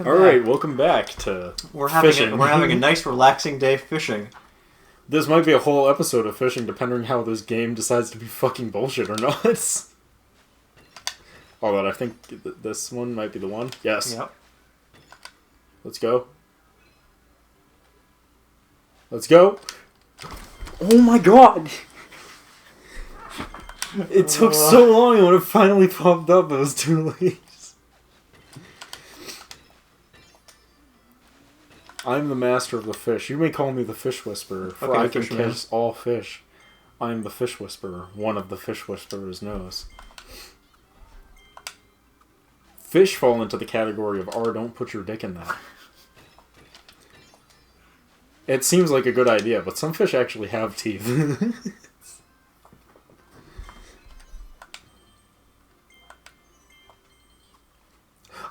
Alright, welcome back to fishing. We're having a nice, relaxing day fishing. This might be a whole episode of fishing, depending how this game decides to be fucking bullshit or not. Although I think this one might be the one. Yes. Yep. Let's go. Let's go. Oh my god! It took so long, and when it finally popped up, it was too late. I'm the master of the fish. You may call me the fish whisperer, for Okay, I can fisherman. catch all fish. I am the fish whisperer. One of the fish whisperers knows. Fish fall into the category of don't put your dick in that. It seems like a good idea, but some fish actually have teeth.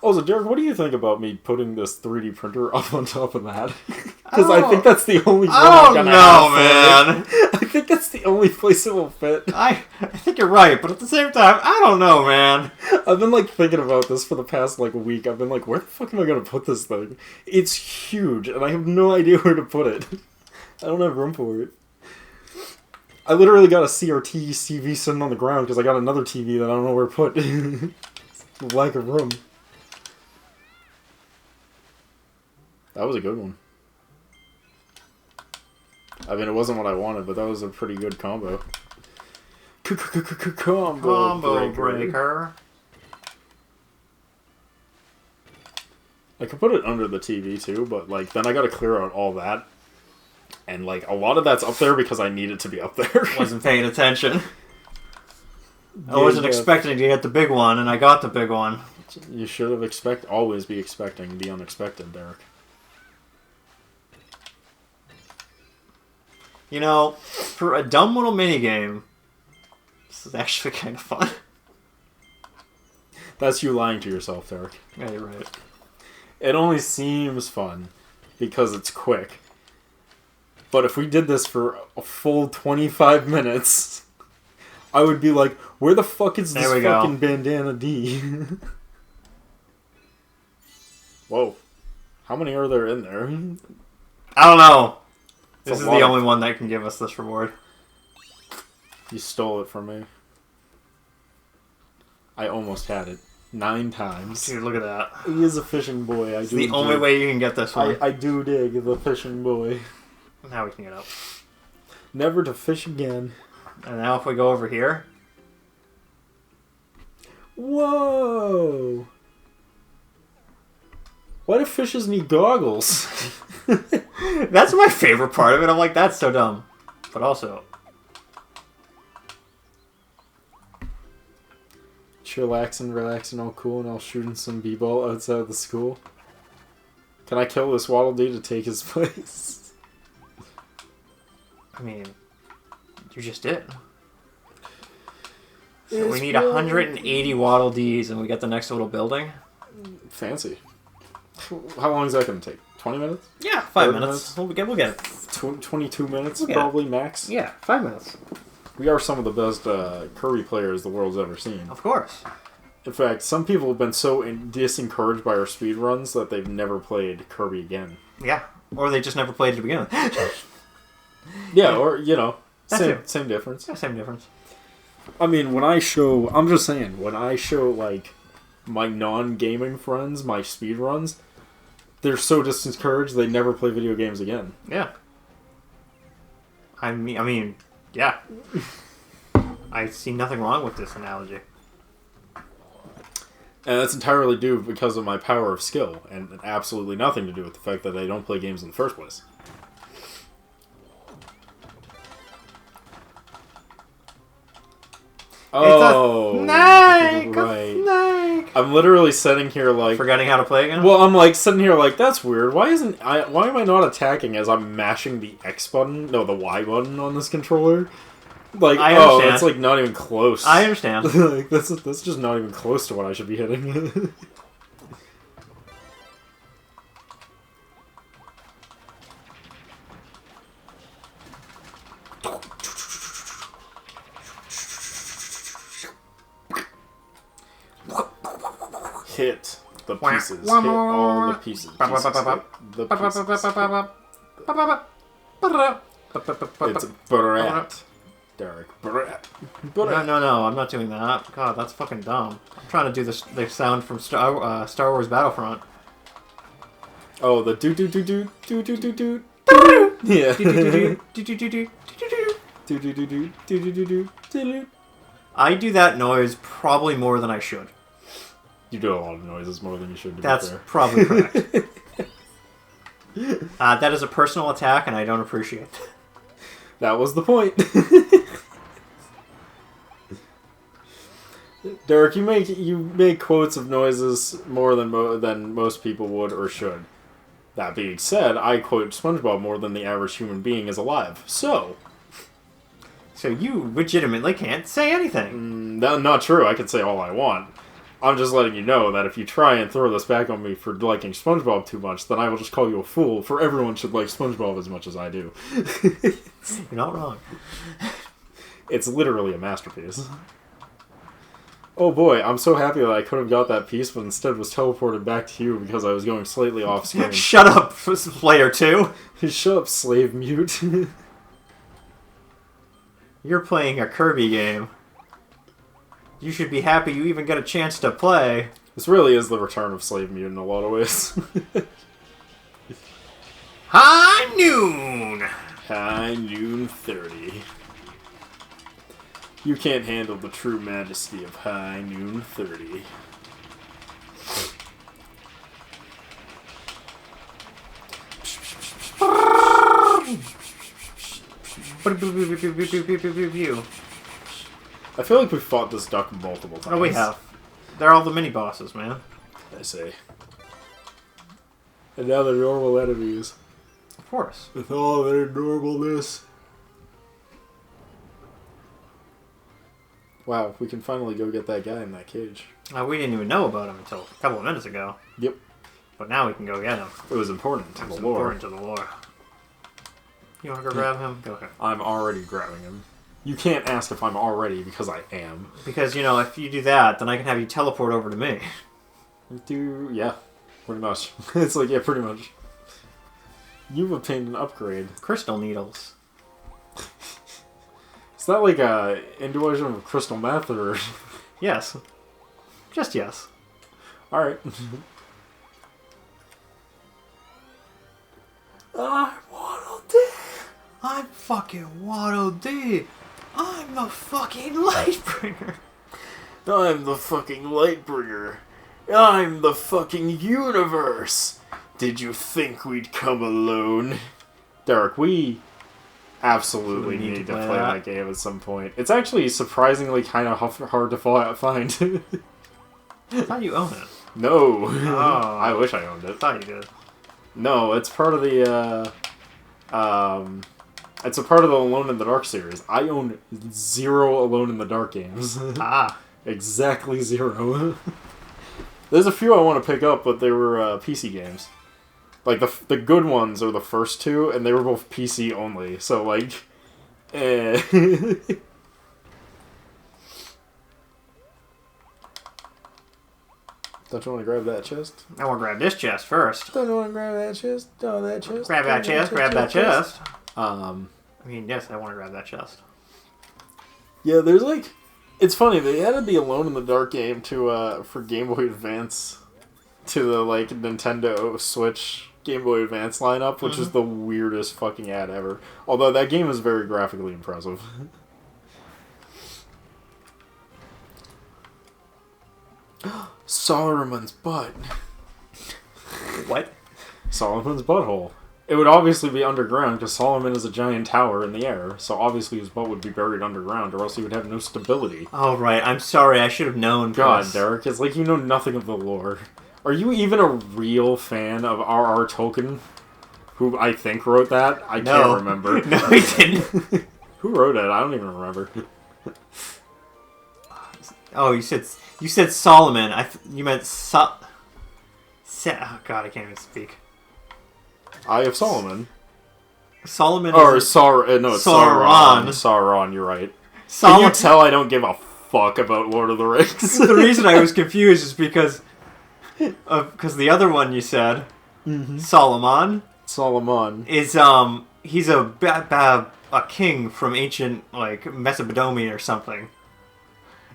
Also, Derek, what do you think about me putting this 3D printer up on top of that? Because I think that's the only one I'm gonna have man. I think that's the only place it will fit. I think you're right, but at the same time, I don't know, man. I've been, thinking about this for the past, week. I've been like, where the fuck am I gonna put this thing? It's huge, and I have no idea where to put it. I don't have room for it. I literally got a CRT TV sitting on the ground because I got another TV that I don't know where to put. Lack of room. That was a good one. I mean, it wasn't what I wanted, but that was a pretty good combo. Combo breaker. I could put it under the TV too, but then I gotta clear out all that. And a lot of that's up there because I need it to be up there. Wasn't paying attention. I wasn't expecting to get the big one, and I got the big one. You should have always be expecting the unexpected, Derek. You know, for a dumb little minigame, this is actually kind of fun. That's you lying to yourself, Derek. Yeah, you're right. It only seems fun because it's quick. But if we did this for a full 25 minutes, I would be like, where the fuck is this fucking bandana D? Whoa. How many are there in there? I don't know. This is the only one that can give us this reward. You stole it from me. I almost had it. 9 times. Dude, look at that. He is a fishing boy. It's the only way you can get this one. I do dig the fishing boy. Now we can get up. Never to fish again. And now if we go over here. Whoa! Why do fishes need goggles? That's my favorite part of it. I'm like, that's so dumb. But also... Chillaxing, relaxing, all cool, and all shooting some b-ball outside of the school. Can I kill this Waddle Dee to take his place? I mean, you just did. So we need 180 Waddle Dees and we get the next little building. Fancy. How long is that going to take? 20 minutes? Yeah, 5 minutes. We'll get it. 22 minutes, probably, max? Yeah, 5 minutes. We are some of the best Kirby players the world's ever seen. Of course. In fact, some people have been so disencouraged by our speedruns that they've never played Kirby again. Yeah, or they just never played it to begin with. Yeah, or, same difference. Yeah, same difference. I mean, I'm just saying, when I show, my non-gaming friends my speedruns, they're so discouraged they never play video games again. Yeah. I mean, yeah. I see nothing wrong with this analogy. And that's entirely due because of my power of skill, and absolutely nothing to do with the fact that I don't play games in the first place. Oh, snake! Right. A snake! I'm literally sitting here forgetting how to play again? Well, I'm sitting here that's weird. Why am I not attacking as I'm mashing the X button? No, the Y button on this controller? I understand. It's not even close. I understand. That's just not even close to what I should be hitting. Hit. The pieces. Hit all the pieces. The pieces. It's brat. Derek. Brat. No, I'm not doing that. God, that's fucking dumb. I'm trying to do the sound from Star Wars Battlefront. Oh, the do. Yeah. I do that noise probably more than I should. You do a lot of noises more than you should. That's probably correct. That is a personal attack, and I don't appreciate it. That was the point. Derek, you make quotes of noises more than most people would or should. That being said, I quote SpongeBob more than the average human being is alive. So you legitimately can't say anything. Not true. I can say all I want. I'm just letting you know that if you try and throw this back on me for liking SpongeBob too much, then I will just call you a fool, for everyone should like SpongeBob as much as I do. You're not wrong. It's literally a masterpiece. Oh boy, I'm so happy that I could have got that piece, but instead was teleported back to you because I was going slightly off screen. Shut up, player 2! Shut up, slave mute. You're playing a Kirby game. You should be happy you even get a chance to play. This really is the return of Slave Mute in a lot of ways. High noon! High noon 30. You can't handle the true majesty of High Noon 30. I feel like we fought this duck multiple times. Oh, we have. They're all the mini-bosses, man. I see. And now they're normal enemies. Of course. With all their normalness. Wow, we can finally go get that guy in that cage. We didn't even know about him until a couple of minutes ago. Yep. But now we can go get him. It was important to the lore. Important to the lore. You want to go grab him? Go ahead. I'm already grabbing him. You can't ask if I'm already, because I am. Because, if you do that, then I can have you teleport over to me. Yeah, pretty much. It's like, yeah, pretty much. You've obtained an upgrade. Crystal needles. Is that like a intuition of crystal meth, or...? Yes. Just yes. Alright. I'm Waddle Dee. I'm fucking Waddle Dee. I'm the fucking Lightbringer. I'm the fucking Lightbringer. I'm the fucking universe. Did you think we'd come alone? Derek, we absolutely need to play that game at some point. It's actually surprisingly kind of hard to find. I thought you owned it. No. Oh. I wish I owned it. I thought you did. No, it's part of the, it's a part of the Alone in the Dark series. I own 0 Alone in the Dark games. Exactly 0. There's a few I want to pick up, but they were PC games. Like, the good ones are the first 2, and they were both PC only, so, like, eh. Don't you want to grab that chest? I want to grab this chest first. Don't you want to grab that chest? Oh, that chest. Grab that chest, grab that chest. Yes, I want to grab that chest. Yeah, there's, like... It's funny, they added the Alone in the Dark game to, for Game Boy Advance to the, like, Nintendo Switch Game Boy Advance lineup, which is the weirdest fucking ad ever. Although that game is very graphically impressive. Solomon's butt. What? Solomon's butthole. It would obviously be underground, because Solomon is a giant tower in the air, so obviously his butt would be buried underground, or else he would have no stability. Oh, right. I'm sorry. I should have known. God, Derek, it's like you know nothing of the lore. Are you even a real fan of R.R. Tolkien? Who I think wrote that? I can't remember. No, he didn't. Who wrote it? I don't even remember. Oh, you said Solomon. You meant oh God, I can't even speak. Eye of Solomon. Solomon. Or it's Sauron. Sauron, you're right. Can you tell I don't give a fuck about Lord of the Rings? The reason I was confused is because Because the other one you said, Mm-hmm. Solomon, Solomon. is he's a king from ancient like Mesopotamia or something.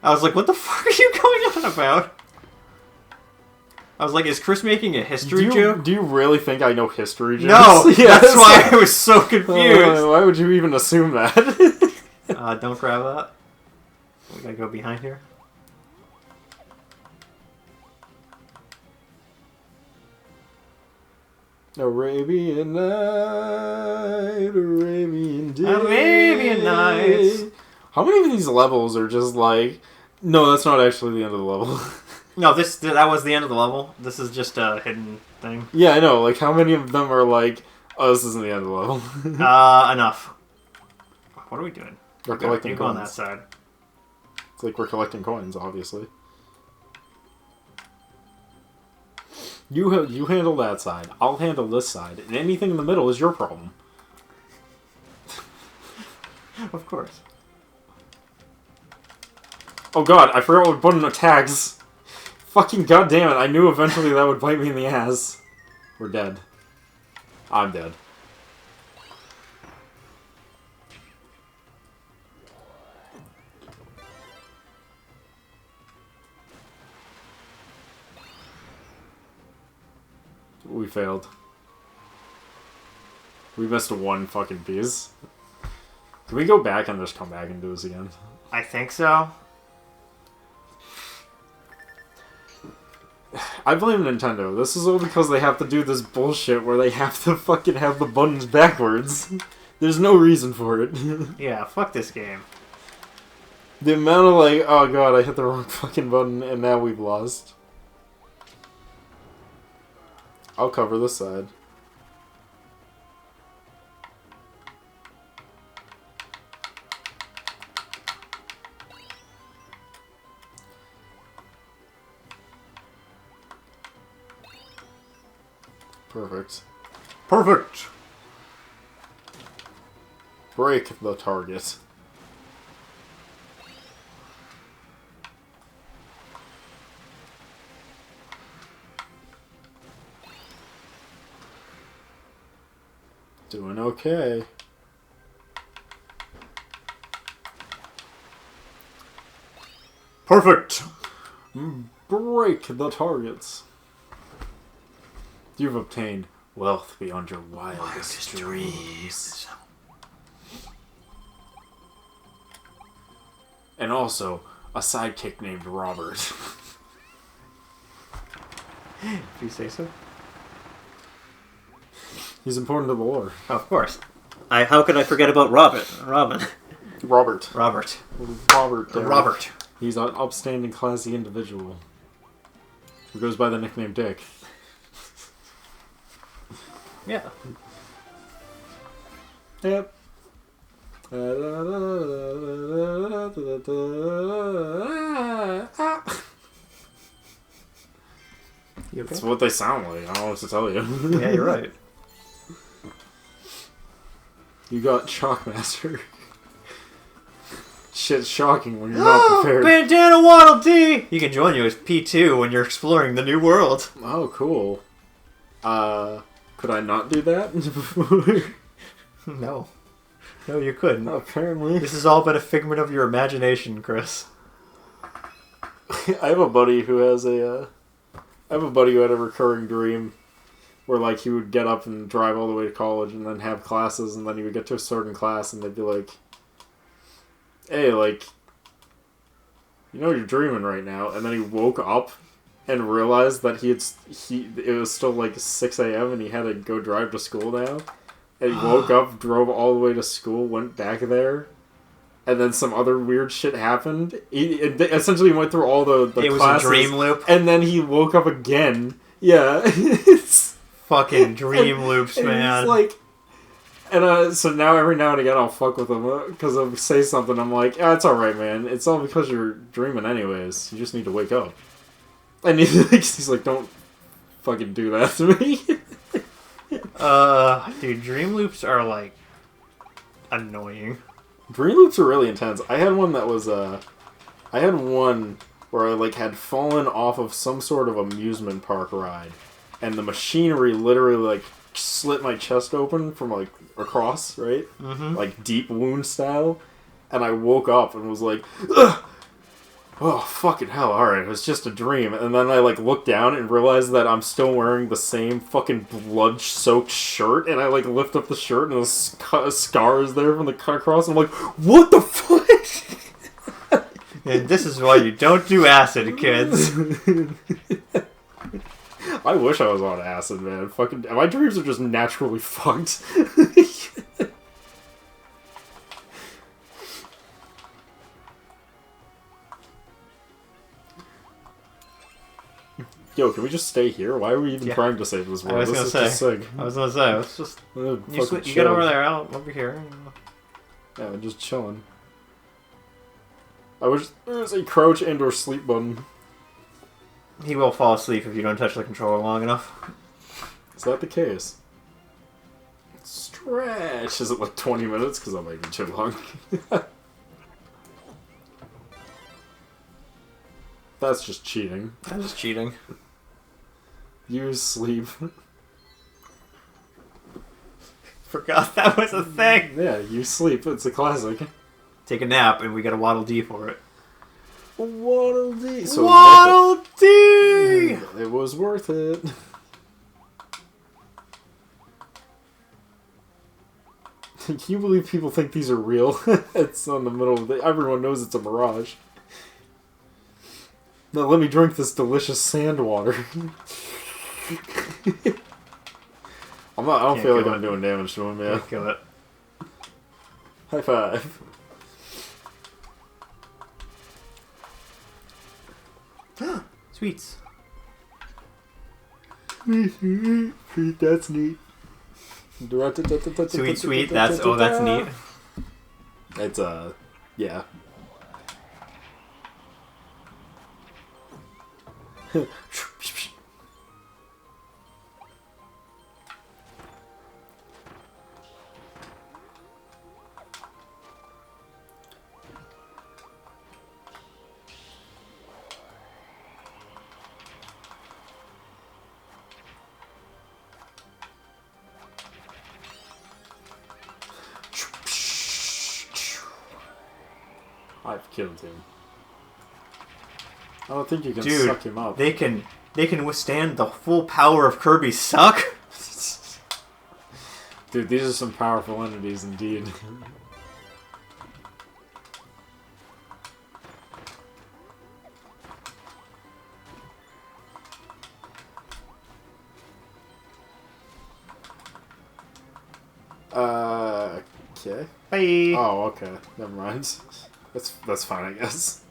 I was like, what the fuck are you going on about? I was like, is Chris making a history joke? Do you really think I know history jokes? No, Yeah, that's why I was so confused. Why would you even assume that? Don't grab that. We gotta go behind here. Arabian night, Arabian day. Arabian Nights. How many of these levels are just like... No, that's not actually the end of the level. No, that was the end of the level. This is just a hidden thing. Yeah, I know. Like, how many of them are like, oh, this isn't the end of the level? Enough. What are we doing? We're collecting You go on that coins. side. It's like we're collecting coins, obviously. You handle that side. I'll handle this side. And anything in the middle is your problem. Of course. Oh god, I forgot what button attacks. Fucking goddamn it, I knew eventually that would bite me in the ass. We're dead. I'm dead. We failed. We missed one fucking piece. Can we go back and just come back and do this again? I think so. I blame Nintendo. This is all because they have to do this bullshit where they have to fucking have the buttons backwards. There's no reason for it. Yeah, fuck this game. The amount of like, oh god, I hit the wrong fucking button and now we've lost. I'll cover this side. Perfect. Perfect! Break the target. Doing okay. Perfect! Break the targets. You've obtained wealth beyond your wildest dreams. And also, a sidekick named Robert. If you say so. He's important to the lore. Oh, of course. How could I forget about Robin? Robert. Robert. Damn. Robert. He's an upstanding, classy individual who goes by the nickname Dick. Yeah. Yep. You okay? That's what they sound like. I don't know what to tell you. Yeah, you're right. You got Shockmaster. Shit's shocking when you're not prepared. Bandana Waddle Dee! You can join you as P2 when you're exploring the new world. Oh, cool. Could I not do that before? No. No, you couldn't. Apparently. This has all been a figment of your imagination, Chris. I have a buddy who has I have a buddy who had a recurring dream where, like, he would get up and drive all the way to college and then have classes, and then he would get to a certain class and they'd be like, hey, like, you know you're dreaming right now. And then he woke up and realized that it was still like 6 a.m. and he had to go drive to school now. And he woke up, drove all the way to school, went back there, and then some other weird shit happened. He essentially went through all the it classes. Was a dream loop. And then he woke up again. Yeah. It's fucking dream loops, man. It's like... And so now every now and again I'll fuck with him because I'll say something. I'm like, it's alright, man. It's all because you're dreaming anyways. You just need to wake up. And he's like, don't fucking do that to me. Dude, dream loops are, like, annoying. Dream loops are really intense. I had one that was, I had one where I like had fallen off of some sort of amusement park ride, and the machinery literally like slit my chest open from like across, right? Mm-hmm. Like deep wound style, and I woke up and was like, ugh! Oh, fucking hell, alright, it was just a dream. And then I, like, looked down and realized that I'm still wearing the same fucking blood-soaked shirt, and I, like, lift up the shirt, and a scar is there from the cut across, and I'm like, what the fuck? And this is why you don't do acid, kids. I wish I was on acid, man. Fucking, my dreams are just naturally fucked. Yo, can we just stay here? Why are we even trying to save this world? This is just sick. I was gonna say, let's just... You get chill. over there, I'll be here. Yeah, I'm just chilling. I wish there was a crouch and or sleep button. He will fall asleep if you don't touch the controller long enough. Is that the case? Stretch! Is it like 20 minutes? Because that might be too long. That's just cheating. That's just cheating. Use sleep. Forgot that was a thing! Yeah, use sleep. It's a classic. Take a nap and we got a Waddle Dee for it. Waddle Dee! So Waddle Dee! It was worth it. Can you believe people think these are real? It's on the middle of the... Everyone knows it's a mirage. Now let me drink this delicious sand water. I don't feel like I'm doing damage to him, yeah. Can't kill it. High five. Sweets. Sweet, that's neat. Sweet, sweet, that's neat. It's, yeah. I've killed him. I don't think you can suck him up. They can withstand the full power of Kirby's suck? Dude, these are some powerful entities indeed. Okay. Bye. Oh, okay. Never mind. That's fine, I guess.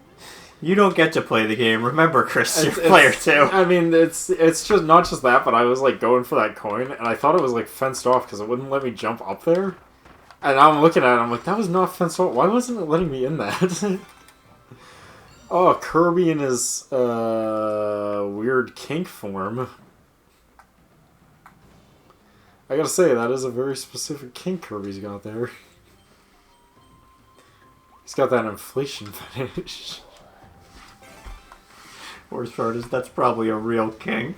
You don't get to play the game. Remember, Chris, you're player 2. I mean, it's just not just that, but I was like going for that coin, and I thought it was like fenced off because it wouldn't let me jump up there. And I'm looking at it, I'm like, that was not fenced off. Why wasn't it letting me in that? Oh, Kirby in his weird kink form. I gotta say, that is a very specific kink Kirby's got there. He's got that inflation fetish. Worst part is that's probably a real king.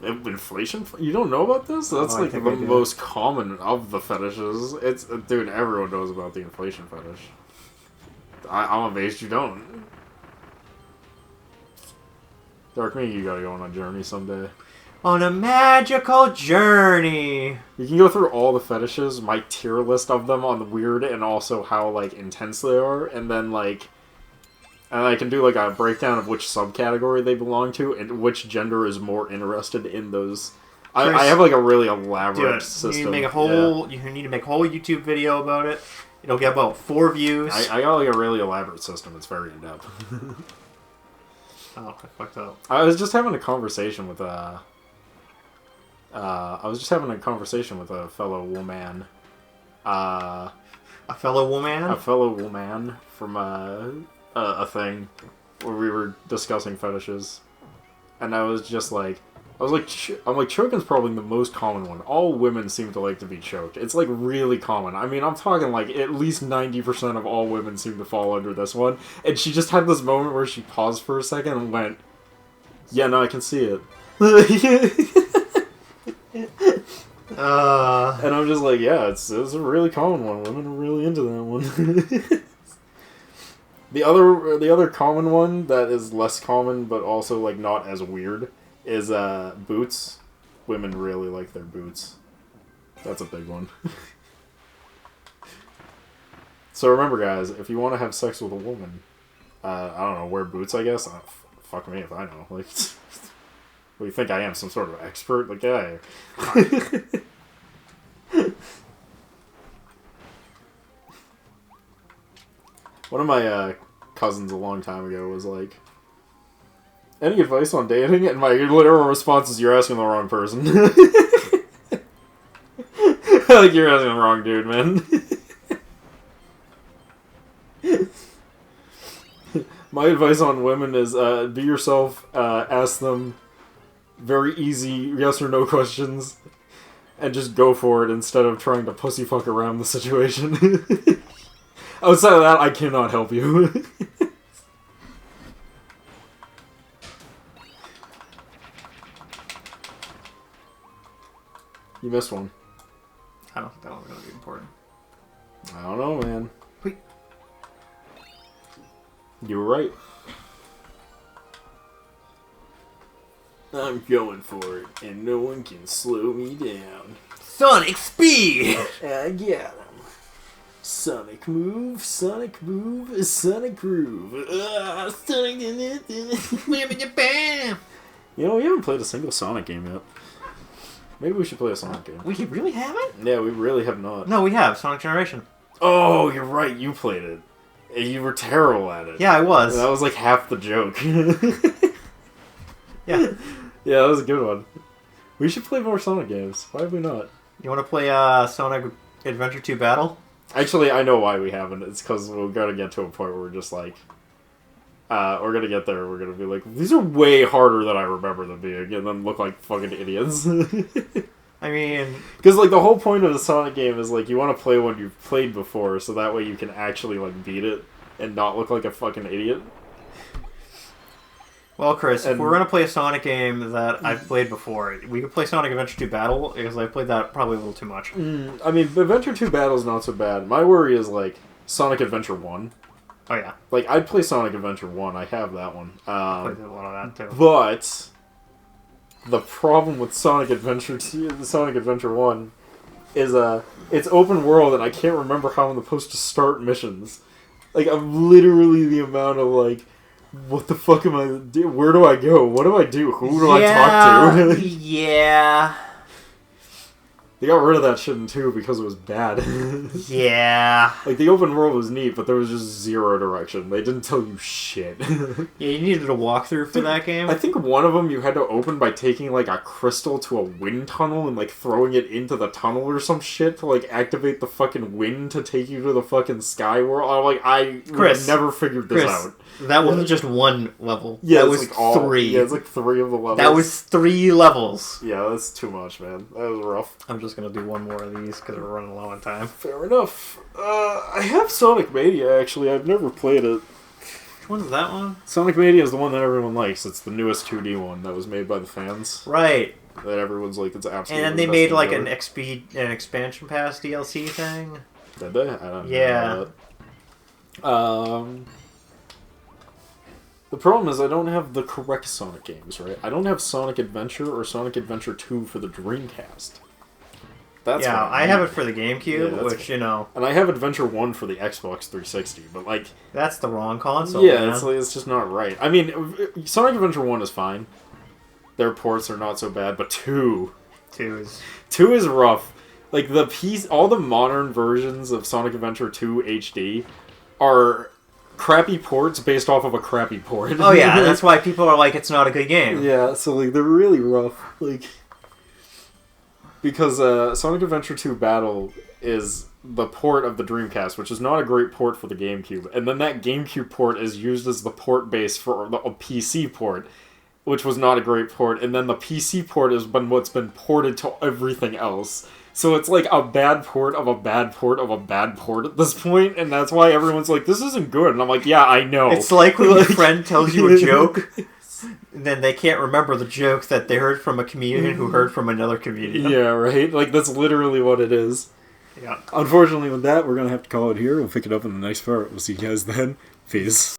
Inflation? You don't know about this? That's like the most common of the fetishes. It's dude, everyone knows about the inflation fetish. I'm amazed you don't. Dark Me, you gotta go on a journey someday. On a magical journey! You can go through all the fetishes, my tier list of them on the weird and also how, like, intense they are, and then, like... And I can do, like, a breakdown of which subcategory they belong to and which gender is more interested in those. I have, like, a really elaborate system. You need to make a whole, you need to make a whole YouTube video about it. It'll get about 4 views. I got, like, a really elaborate system. It's very in-depth. Oh, I fucked up. I was just having a conversation with, a fellow woman. A fellow woman? A fellow woman from, a thing where we were discussing fetishes, and I was just like, I'm like, choking's probably the most common one. All women seem to like to be choked. It's like really common. I mean, I'm talking like at least 90% of all women seem to fall under this one. And she just had this moment where she paused for a second and went, "Yeah, no, I can see it." And I'm just like, yeah, it's a really common one. Women are really into that one. The other common one that is less common but also like not as weird is boots. Women really like their boots. That's a big one. So remember, guys, if you want to have sex with a woman, I don't know, wear boots, I guess. Fuck me if I know. Like, what do you think I am? Some sort of expert? Like, yeah. One of my cousins a long time ago was like, "Any advice on dating?" And my literal response is, "You're asking the wrong person." Like, you're asking the wrong dude, man. My advice on women is be yourself, ask them very easy yes or no questions, and just go for it instead of trying to pussyfuck around the situation. Outside of that, I cannot help you. You missed one. I don't think that one's gonna be important. I don't know, man. Wait. You were right. I'm going for it, and no one can slow me down. Sonic Speed! I got him. Sonic move, Sonic move, Sonic groove. Sonic in it. Bam! You know, we haven't played a single Sonic game yet. Maybe we should play a Sonic game. We really haven't? Yeah, we really have not. No, we have. Sonic Generation. Oh, you're right. You played it. And you were terrible at it. Yeah, I was. That was like half the joke. Yeah. Yeah, that was a good one. We should play more Sonic games. Why have we not? You want to play Sonic Adventure 2 Battle? Actually, I know why we haven't. It's because we're going to get to a point where we're just like... we're going to get there, we're going to be like, these are way harder than I remember them being, and then look like fucking idiots. I mean... Because, like, the whole point of the Sonic game is, like, you want to play one you've played before, so that way you can actually, like, beat it and not look like a fucking idiot. Well, Chris, if we're going to play a Sonic game that I've played before, we could play Sonic Adventure 2 Battle, because I played that probably a little too much. I mean, Adventure 2 Battle's not so bad. My worry is, like, Sonic Adventure 1. Oh, yeah. Like, I'd play Sonic Adventure 1. I have that one. I played a lot of that, too. But the problem with Sonic Adventure 2, Sonic Adventure 1 is, it's open world, and I can't remember how I'm supposed to start missions. Like, I'm literally the amount of, like, what the fuck am I do? Where do I go? What do I do? Who do I talk to? Yeah. They got rid of that shit in 2 because it was bad. Yeah. Like, the open world was neat, but there was just zero direction. They didn't tell you shit. Yeah, you needed a walkthrough for that game. I think one of them you had to open by taking, like, a crystal to a wind tunnel and, like, throwing it into the tunnel or some shit to, like, activate the fucking wind to take you to the fucking sky world. I'm like, I never figured this out. That wasn't just one level. Yeah, that was like 3. Yeah, it's like 3 of the levels. That was 3 levels. Yeah, that's too much, man. That was rough. I'm just gonna do one more of these because we're running low on time. Fair enough. I have Sonic Mania, actually. I've never played it. Which one's that one? Sonic Mania is the one that everyone likes. It's the newest 2D one that was made by the fans. Right. That everyone's like, it's absolutely And then they made like an expansion pass DLC thing. Did they? I don't know. The problem is I don't have the correct Sonic games, right? I don't have Sonic Adventure or Sonic Adventure 2 for the Dreamcast. That's I have it for the GameCube, which, you know... And I have Adventure 1 for the Xbox 360, but, like... That's the wrong console, yeah, man. it's just not right. I mean, Sonic Adventure 1 is fine. Their ports are not so bad, but 2 is rough. Like, all the modern versions of Sonic Adventure 2 HD are... crappy ports based off of a crappy port. Oh yeah, that's why people are like, it's not a good game. Yeah, so like they're really rough. Like because Sonic Adventure 2 Battle is the port of the Dreamcast, which is not a great port for the GameCube. And then that GameCube port is used as the port base for a PC port, which was not a great port, and then the PC port has been what's been ported to everything else. So it's like a bad port of a bad port of a bad port at this point, and that's why everyone's like, this isn't good. And I'm like, yeah, I know. It's like when your friend tells you a joke, and then they can't remember the joke that they heard from a comedian who heard from another comedian. Yeah, right? Like, that's literally what it is. Yeah. Unfortunately, with that, we're going to have to call it here. We'll pick it up in the next part. We'll see you guys then. Peace.